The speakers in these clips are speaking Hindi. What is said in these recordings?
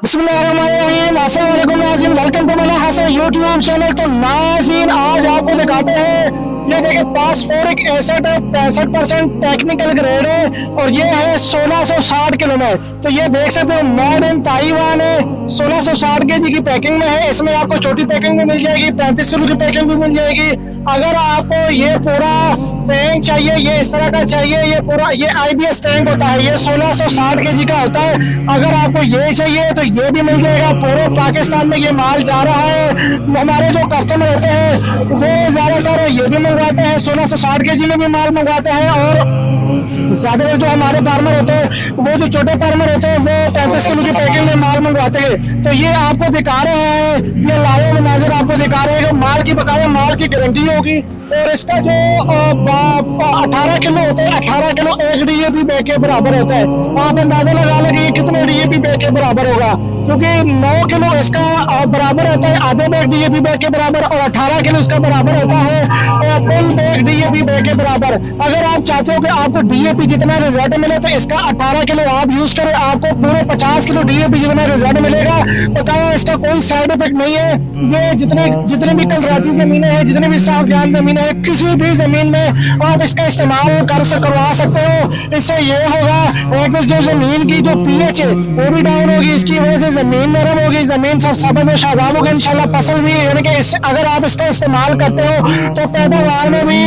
बिस्मिल्लाहिर्रहमानिर्रहीम, अस्सलाम वालेकुम नाज़रीन, welcome to my Hasan YouTube channel. तो नाज़रीन आज आपको दिखाते हैं, ये देखिए पास 4 एक एसेट है, 65% टेक्निकल ग्रेड है और ये है 1660 किलो में। तो ये देख सकते हो मेड इन ताइवान है, 1660 केजी की पैकिंग में है। इसमें आपको छोटी पैकिंग भी मिल जाएगी, 35 किलो की पैकिंग भी मिल जाएगी। अगर आपको ये पूरा टैंक चाहिए, ये इस तरह का चाहिए, ये पूरा ये IBS टैंक होता है, ये 1660 केजी का होता है। अगर आपको ये चाहिए तो ये भी मिल जाएगा। पूरे पाकिस्तान में ये माल जा रहा है। हमारे जो कस्टमर होते हैं वो ज्यादातर ये भी मंगवाते हैं, 1660 केजी में भी माल मंगवाते हैं। और ज्यादातर जो हमारे फार्मर होते हैं, वो जो छोटे फार्मर होते हैं, वो 35 किलो की पैकिंग में माल मंगवाते हैं। तो ये आपको दिखा रहे हैं, ये लाइव मनाजिर आपको दिखा रहे हैं कि माल की बकाया माल की गारंटी होगी। और इसका जो 18 किलो होते हैं, 18 किलो एक DAP बैग के बराबर होता है। आप अंदाजा लगा लें कि ये कितने DAP बैग के बराबर होगा, क्योंकि 9 किलो इसका बराबर होता है आधे बैग DAP बैग के बराबर, और 18 किलो इसका बराबर होता है फुल बैग DAP बैग के बराबर। अगर आप चाहते हो कि आपको DAP जितना रिजल्ट मिले तो इसका 18 किलो आप यूज करें, आपको पूरे 50 किलो DAP जितना रिजल्ट मिलेगा। बताया इसका कोई साइड इफेक्ट नहीं है। ये जितने भी कलराती जमीनें हैं, जितने भी साफ जान जमीनें हैं, किसी भी जमीन में आप इसका इस्तेमाल करवा सकते हो। इससे ये होगा एक जो जमीन की जो pH है वो भी डाउन होगी, इसकी वजह से जमीन नरम होगी, जमीन सब सब्ज और शादाब होगी इंशाल्लाह। फसल भी यानी कि अगर आप इसका इस्तेमाल करते हो तो पैदावार में भी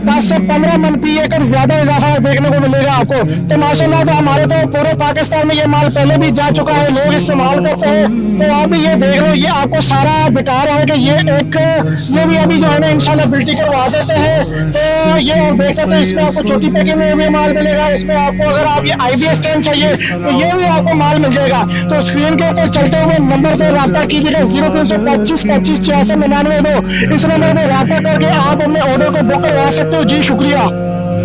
10 से 15 मन पी एकड़ ज्यादा इजाफा देखने को मिलेगा आपको। तो माशाल्लाह तो हमारे तो पूरे पाकिस्तान में ये माल पहले भी जा चुका है, लोग इस्तेमाल करते हैं। तो आप भी ये देख लो, ये आपको सारा दिखा रहा है कि ये भी अभी जो है ना इंशाल्लाह बिल्टी करवा देते हैं। तो ये आप देख सकते हैं, इसमें आपको छोटी पैकिंग में भी माल मिलेगा। इसमें आपको अगर आप ये IBS टैंक चाहिए तो ये भी आपको माल मिल जाएगा। तो स्क्रीन के ऊपर चलते हुए नंबर पर रब्ता कीजिएगा, 0325 25 86 99 2। इस नंबर में रब्ता करके आप अपने ऑर्डर को बुक करवा सकते हो। जी शुक्रिया।